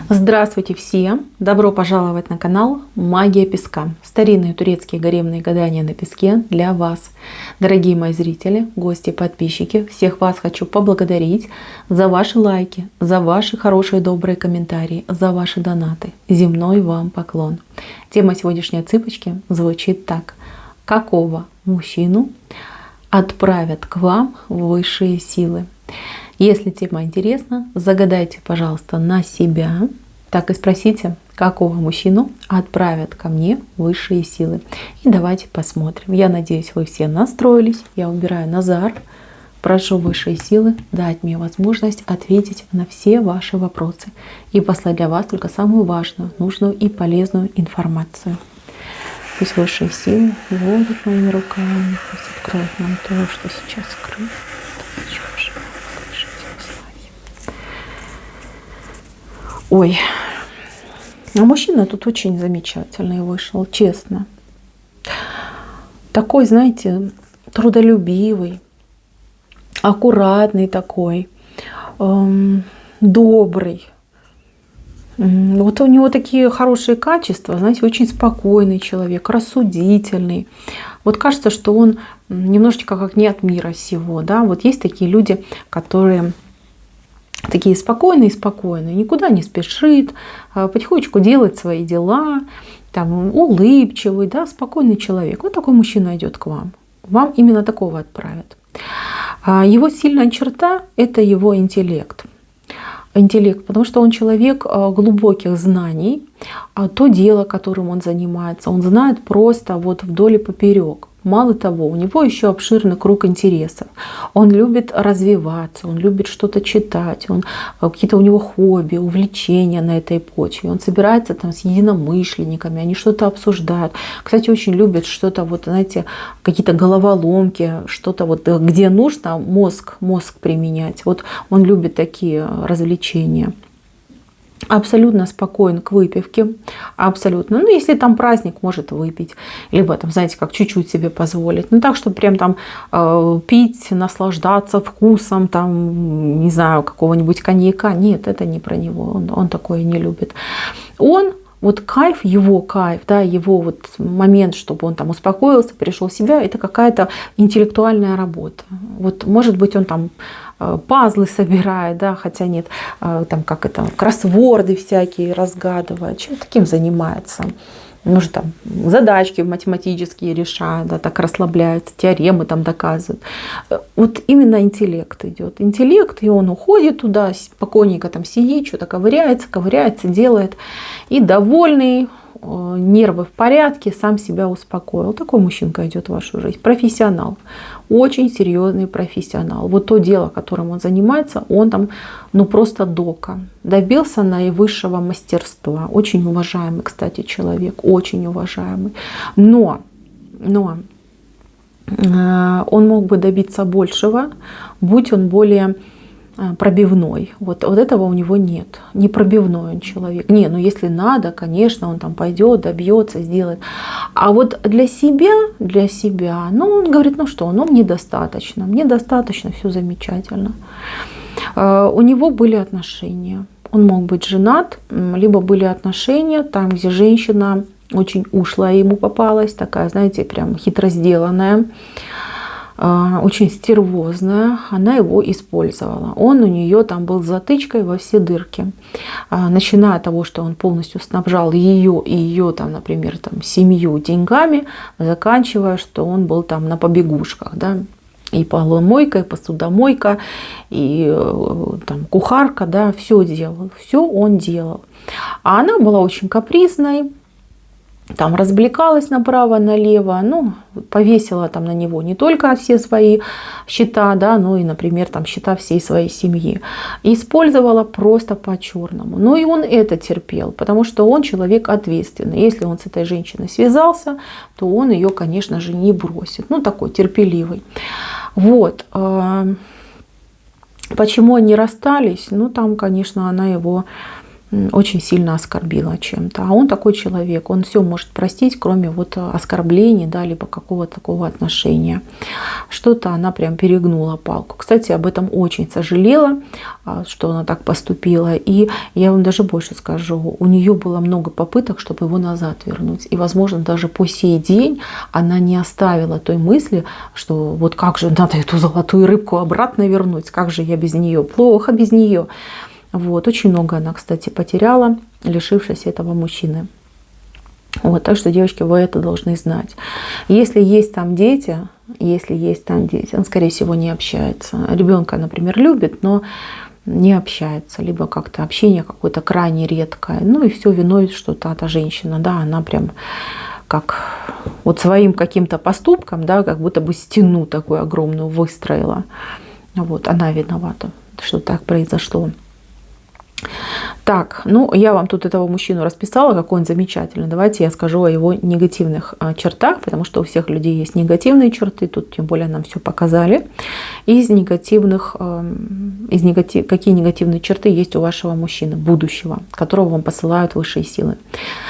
Здравствуйте всем! Добро пожаловать на канал Магия Песка. Старинные турецкие гаремные гадания на песке для вас. Дорогие мои зрители, гости, подписчики, всех вас хочу поблагодарить за ваши лайки, за ваши хорошие добрые комментарии, за ваши донаты. Земной вам поклон. Тема сегодняшней цыпочки звучит так. Какого мужчину отправят к вам высшие силы? Если тема интересна, загадайте, пожалуйста, на себя. Так и спросите, какого мужчину отправят ко мне высшие силы. И давайте посмотрим. Я надеюсь, вы все настроились. Я убираю Назар. Прошу высшие силы дать мне возможность ответить на все ваши вопросы и послать для вас только самую важную, нужную и полезную информацию. Пусть высшие силы водят моими руками, пусть откроют нам то, что сейчас скрыто. Ой, а мужчина тут очень замечательный вышел, честно. Такой, знаете, трудолюбивый, аккуратный такой, добрый. Вот у него такие хорошие качества, знаете, очень спокойный человек, рассудительный. Вот кажется, что он немножечко как не от мира сего, да. Вот есть такие люди, которые такие спокойные, никуда не спешит, потихонечку делает свои дела, там, улыбчивый, да, спокойный человек. Вот такой мужчина идет к вам. Вам именно такого отправят. Его сильная черта – это его интеллект. Интеллект, потому что он человек глубоких знаний, то дело, которым он занимается, он знает просто вот вдоль и поперек. Мало того, у него еще обширный круг интересов. Он любит развиваться, он любит что-то читать, какие-то у него хобби, увлечения на этой почве. Он собирается там с единомышленниками, они что-то обсуждают. Кстати, очень любит что-то, вот, знаете, какие-то головоломки, что-то вот, где нужно мозг применять. Вот он любит такие развлечения. Абсолютно спокоен к выпивке, абсолютно. Ну, если там праздник, может выпить, либо там, знаете, как чуть-чуть себе позволить. Ну, так, чтобы прям там пить, наслаждаться вкусом, там, не знаю, какого-нибудь коньяка. Нет, это не про него, он такое не любит. Вот кайф, да, его вот момент, чтобы он там успокоился, пришел в себя, это какая-то интеллектуальная работа. Вот, может быть, он там пазлы собирает, да, хотя нет, там как это, кроссворды всякие разгадывает, чем таким занимается. Может, там задачки математические решает, да, так расслабляется, теоремы там доказывает. Вот именно интеллект идет. Интеллект, и он уходит туда, спокойненько там сидит, что-то ковыряется, делает. И довольный, нервы в порядке, сам себя успокоил. Такой мужчинка идет в вашу жизнь. Профессионал. Очень серьезный профессионал. Вот то дело, которым он занимается, он там, ну, просто дока. Добился наивысшего мастерства. Очень уважаемый, кстати, человек. Очень уважаемый. Но он мог бы добиться большего, будь он более пробивной. Вот этого у него нет. Не пробивной он человек. Не, ну если надо, конечно, он там пойдет, добьется, сделает. А вот для себя, ну он говорит, ну что, ну мне достаточно, все замечательно. У него были отношения. Он мог быть женат, либо были отношения там, где женщина очень ушлая ему попалась, такая, знаете, прям хитро сделанная, очень стервозная, она его использовала. Он у нее там был затычкой во все дырки. Начиная от того, что он полностью снабжал ее и ее там, например, там, семью деньгами, заканчивая, что он был там на побегушках, да, и поломойка, и посудомойка, и там кухарка, да, все делал, все он делал. А она была очень капризной, там развлекалась направо-налево, ну, повесила там на него не только все свои счета, да, но и, например, там счета всей своей семьи. И использовала просто по-черному. Ну и он это терпел, потому что он человек ответственный. Если он с этой женщиной связался, то он ее, конечно же, не бросит. Ну, такой терпеливый. Вот. Почему они расстались? Ну, там, конечно, она его очень сильно оскорбила чем-то. А он такой человек, он все может простить, кроме вот оскорблений, да, либо какого-то такого отношения. Что-то она прям перегнула палку. Кстати, об этом очень сожалела, что она так поступила. И я вам даже больше скажу, у нее было много попыток, чтобы его назад вернуть. И, возможно, даже по сей день она не оставила той мысли, что вот как же надо эту золотую рыбку обратно вернуть, как же я без нее, плохо без нее. Вот. Очень много она, кстати, потеряла, лишившись этого мужчины. Вот. Так что, девочки, вы это должны знать. Если есть там дети, он, скорее всего, не общается. Ребенка, например, любит, но не общается. Либо как-то общение какое-то крайне редкое. Ну и все виной, что та женщина, да, она прям как вот своим каким-то поступком, да, как будто бы стену такую огромную выстроила. Вот. Она виновата, что так произошло. Так, ну я вам тут этого мужчину расписала, какой он замечательный. Давайте я скажу о его негативных чертах, потому что у всех людей есть негативные черты, тут тем более нам все показали. Какие негативные черты есть у вашего мужчины, будущего, которого вам посылают высшие силы?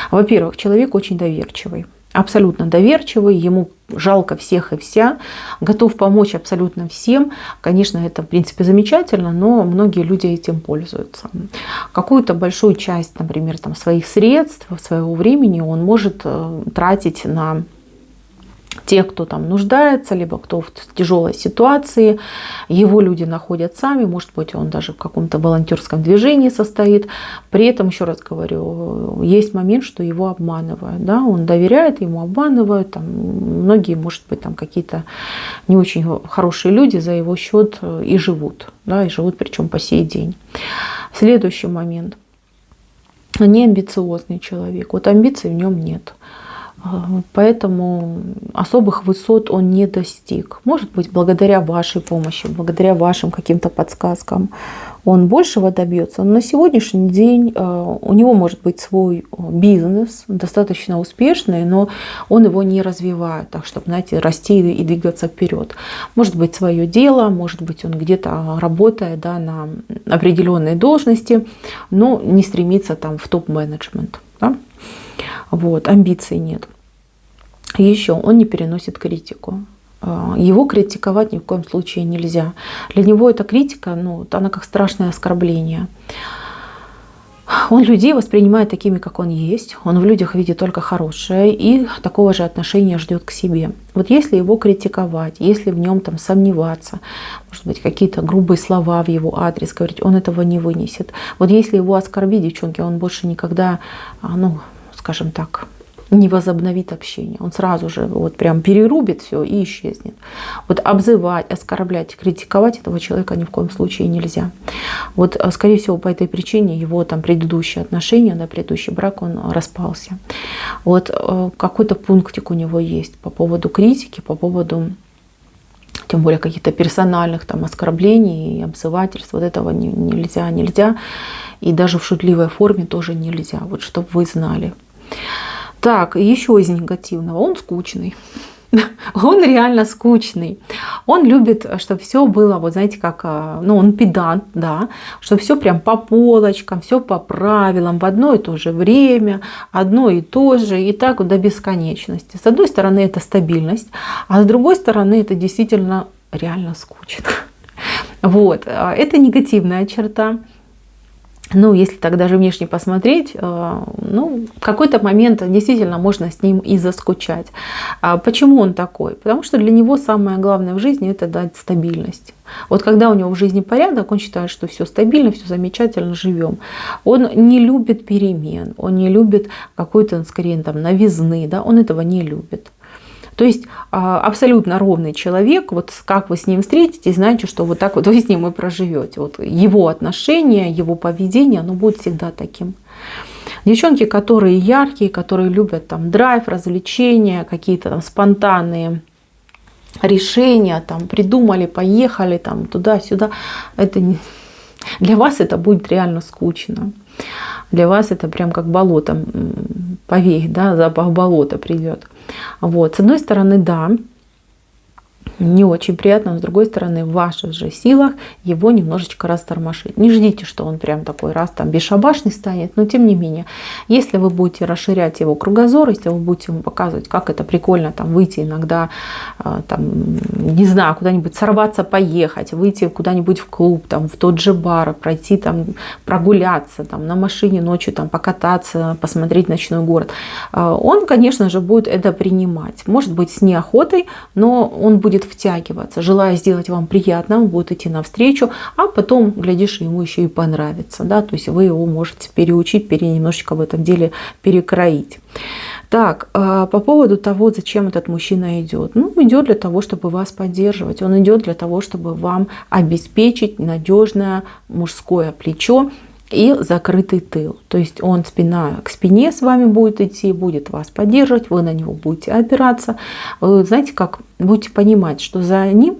Во-первых, человек очень доверчивый. Абсолютно доверчивый, ему жалко всех и вся, готов помочь абсолютно всем. Конечно, это в принципе замечательно, но многие люди этим пользуются. Какую-то большую часть, например, там, своих средств, своего времени он может тратить на тех, кто там нуждается, либо кто в тяжелой ситуации. Его люди находят сами, может быть, он даже в каком-то волонтерском движении состоит. При этом, еще раз говорю, есть момент, что его обманывают. Да? Он доверяет, ему обманывают. Там, многие, может быть, там какие-то не очень хорошие люди за его счет и живут. Да? И живут причем по сей день. Следующий момент. Не амбициозный человек. Вот амбиций в нем нет. Поэтому особых высот он не достиг. Может быть, благодаря вашей помощи, благодаря вашим каким-то подсказкам он большего добьется. Но на сегодняшний день у него может быть свой бизнес, достаточно успешный, но он его не развивает, так чтобы, знаете, расти и двигаться вперед. Может быть, свое дело, может быть, он где-то работает, да, на определенной должности, но не стремится там в топ-менеджмент. Да? Вот, амбиций нет. Еще он не переносит критику. Его критиковать ни в коем случае нельзя. Для него эта критика, ну, она как страшное оскорбление. Он людей воспринимает такими, как он есть. Он в людях видит только хорошее и такого же отношения ждет к себе. Вот если его критиковать, если в нем там сомневаться, может быть, какие-то грубые слова в его адрес говорить, он этого не вынесет. Вот если его оскорбить, девчонки, он больше никогда, ну, скажем так, не возобновит общение. Он сразу же вот прям перерубит все и исчезнет. Вот обзывать, оскорблять, критиковать этого человека ни в коем случае нельзя. Вот, скорее всего, по этой причине его там предыдущие отношения, да, предыдущий брак, он распался. Вот какой-то пунктик у него есть по поводу критики, по поводу тем более каких-то персональных там оскорблений и обзывательств. Вот этого нельзя. И даже в шутливой форме тоже нельзя. Вот чтобы вы знали. Так, еще из негативного. Он скучный. Он реально скучный. Он любит, чтобы все было, вот знаете, как, ну, он педант, да, чтобы все прям по полочкам, все по правилам, в одно и то же время, одно и то же, и так вот до бесконечности. С одной стороны, это стабильность, а с другой стороны, это действительно реально скучно. Вот, это негативная черта. Ну, если так даже внешне посмотреть, ну, в какой-то момент действительно можно с ним и заскучать. А почему он такой? Потому что для него самое главное в жизни – это дать стабильность. Вот когда у него в жизни порядок, он считает, что все стабильно, все замечательно, живем. Он не любит перемен, он не любит какой-то, скорее, там, новизны, да? Он этого не любит. То есть абсолютно ровный человек, вот как вы с ним встретитесь, знаете, что вот так вот вы с ним и проживете. Вот его отношения, его поведение, оно будет всегда таким. Девчонки, которые яркие, которые любят там драйв, развлечения, какие-то там спонтанные решения, там придумали, поехали там туда-сюда, это не... Для вас это будет реально скучно. Для вас это прям как болото, поверь, да, запах болота придет. Вот. С одной стороны, да, не очень приятно, но с другой стороны, в ваших же силах его немножечко растормошить. Не ждите, что он прям такой раз там бесшабашный станет, но тем не менее, если вы будете расширять его кругозор, если вы будете ему показывать, как это прикольно там выйти иногда, там, не знаю, куда-нибудь сорваться, поехать, выйти куда-нибудь в клуб, там, в тот же бар, пройти там, прогуляться, там, на машине ночью там, покататься, посмотреть ночной город, он, конечно же, будет это принимать. Может быть, с неохотой, но он будет втягиваться, желая сделать вам приятно, он будет идти навстречу, а потом, глядишь, ему еще и понравится. Да? То есть вы его можете переучить, немножечко в этом деле перекроить. Так, по поводу того, зачем этот мужчина идет. Ну, идет для того, чтобы вас поддерживать. Он идет для того, чтобы вам обеспечить надежное мужское плечо и закрытый тыл. То есть он спина к спине с вами будет идти, будет вас поддерживать, вы на него будете опираться. Вы знаете, как будете понимать, что за ним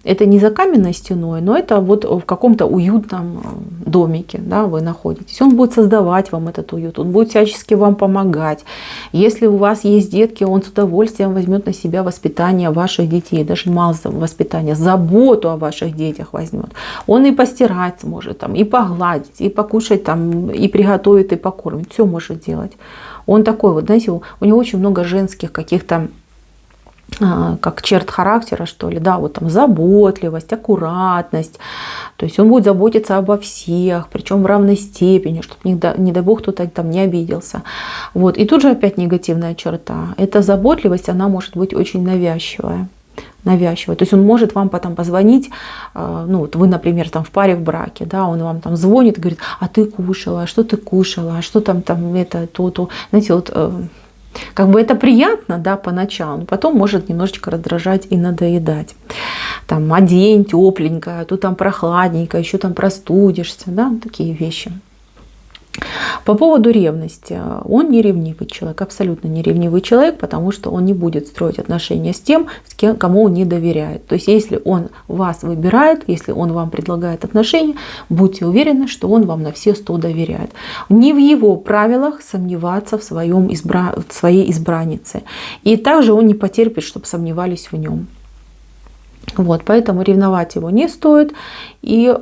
это не за каменной стеной, но это вот в каком-то уютном домике, да, вы находитесь. Он будет создавать вам этот уют, он будет всячески вам помогать. Если у вас есть детки, он с удовольствием возьмет на себя воспитание ваших детей, даже мало воспитания, заботу о ваших детях возьмет. Он и постирать сможет, там, и погладить, и покушать, там, и приготовит, и покормит. Все может делать. Он такой, вот, знаете, у него очень много женских каких-то как черт характера, что ли, да, вот там заботливость, аккуратность, то есть он будет заботиться обо всех, причем в равной степени, чтобы, не дай бог, кто-то там не обиделся. Вот. И тут же опять негативная черта. Эта заботливость, она может быть очень навязчивая. То есть он может вам потом позвонить, ну вот вы, например, там в паре в браке, да, он вам там звонит и говорит, а ты кушала, а что ты кушала, а что там это, то. Знаете, вот как бы это приятно, да, поначалу, но потом может немножечко раздражать и надоедать. Там одень тепленько, а то там прохладненько, еще там простудишься, да, такие вещи. По поводу ревности. Он не ревнивый человек, абсолютно не ревнивый человек, потому что он не будет строить отношения с тем, кому он не доверяет. То есть если он вас выбирает, если он вам предлагает отношения, будьте уверены, что он вам на все 100 доверяет. Не в его правилах сомневаться в своей избраннице. И также он не потерпит, чтобы сомневались в нем. Вот, поэтому ревновать его не стоит. И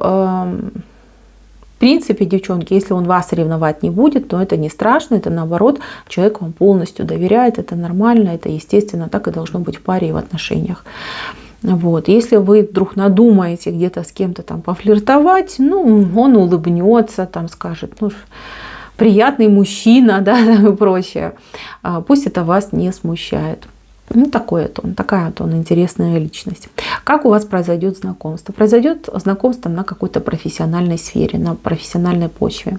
в принципе, девчонки, если он вас ревновать не будет, то это не страшно, это наоборот, человек вам полностью доверяет, это нормально, это естественно, так и должно быть в паре и в отношениях. Вот. Если вы вдруг надумаете где-то с кем-то там пофлиртовать, ну, он улыбнется, там скажет, ну, приятный мужчина, да, и прочее. Пусть это вас не смущает. Ну, такая вот он интересная личность. Как у вас произойдет знакомство? Произойдет знакомство на какой-то профессиональной сфере, на профессиональной почве.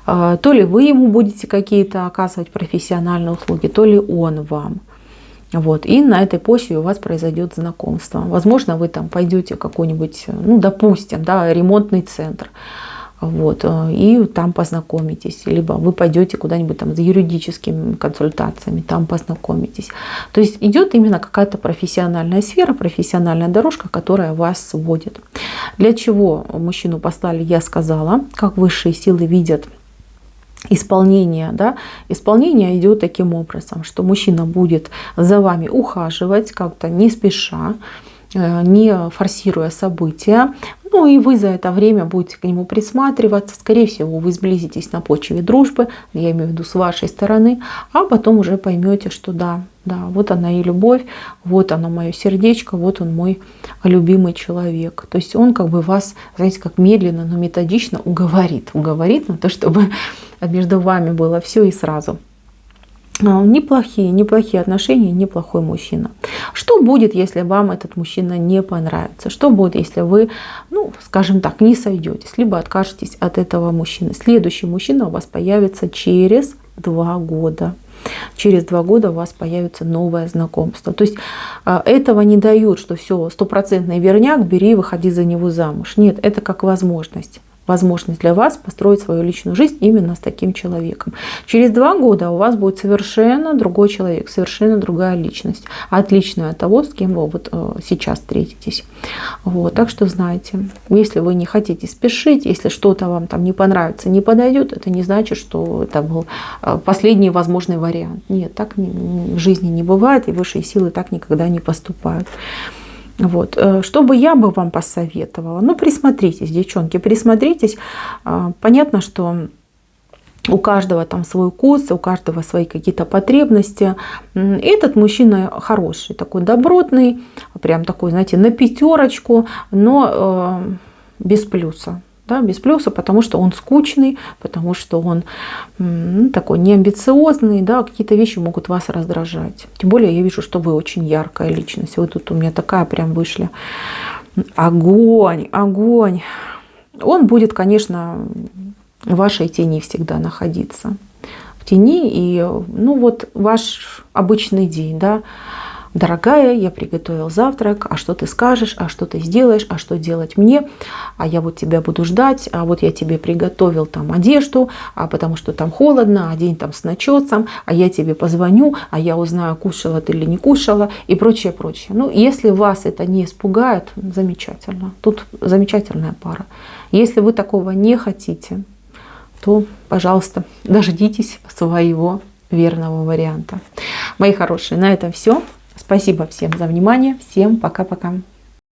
То ли вы ему будете какие-то оказывать профессиональные услуги, то ли он вам. Вот. И на этой почве у вас произойдет знакомство. Возможно, вы там пойдете в какой-нибудь, ну, допустим, да, ремонтный центр. Вот, и там познакомитесь, либо вы пойдете куда-нибудь там за юридическими консультациями, там познакомитесь. То есть идет именно какая-то профессиональная сфера, профессиональная дорожка, которая вас сводит. Для чего мужчину послали, я сказала, как высшие силы видят исполнение, да? Исполнение идет таким образом, что мужчина будет за вами ухаживать как-то не спеша, не форсируя события. Ну и вы за это время будете к нему присматриваться. Скорее всего, вы сблизитесь на почве дружбы, я имею в виду с вашей стороны, а потом уже поймете, что да, вот она и любовь, вот оно мое сердечко, вот он мой любимый человек. То есть он как бы вас, знаете, как медленно, но методично уговорит на то, чтобы между вами было все и сразу. Неплохие отношения, неплохой мужчина. Что будет, если вам этот мужчина не понравится? Что будет, если вы, ну, скажем так, не сойдетесь, либо откажетесь от этого мужчины? Следующий мужчина у вас появится через 2 года. Через 2 года у вас появится новое знакомство. То есть этого не дают, что все, 100% верняк, бери, выходи за него замуж. Нет, это как возможность. Возможность для вас построить свою личную жизнь именно с таким человеком. Через 2 года у вас будет совершенно другой человек, совершенно другая личность, отличная от того, с кем вы вот сейчас встретитесь. Вот, так что знайте, если вы не хотите спешить, если что-то вам там не понравится, не подойдет, это не значит, что это был последний возможный вариант. Нет, так в жизни не бывает, и высшие силы так никогда не поступают. Вот. Что бы я бы вам посоветовала? Ну, присмотритесь, девчонки, присмотритесь. Понятно, что у каждого там свой вкус, у каждого свои какие-то потребности. Этот мужчина хороший, такой добротный, прям такой, знаете, на 5, но без плюса. Да, без плюса, потому что он скучный, потому что он такой неамбициозный, да, какие-то вещи могут вас раздражать. Тем более я вижу, что вы очень яркая личность. Вы тут у меня такая прям вышли. Огонь, огонь. Он будет, конечно, в вашей тени всегда находиться. В тени и, ну вот, ваш обычный день, да. Дорогая, я приготовил завтрак, а что ты скажешь, а что ты сделаешь, а что делать мне, а я вот тебя буду ждать, а вот я тебе приготовил там одежду, а потому что там холодно, а день там с начесом, а я тебе позвоню, а я узнаю, кушала ты или не кушала и прочее, прочее. Ну, если вас это не испугает, замечательно. Тут замечательная пара. Если вы такого не хотите, то, пожалуйста, дождитесь своего верного варианта. Мои хорошие, на этом все. Спасибо всем за внимание. Всем пока-пока.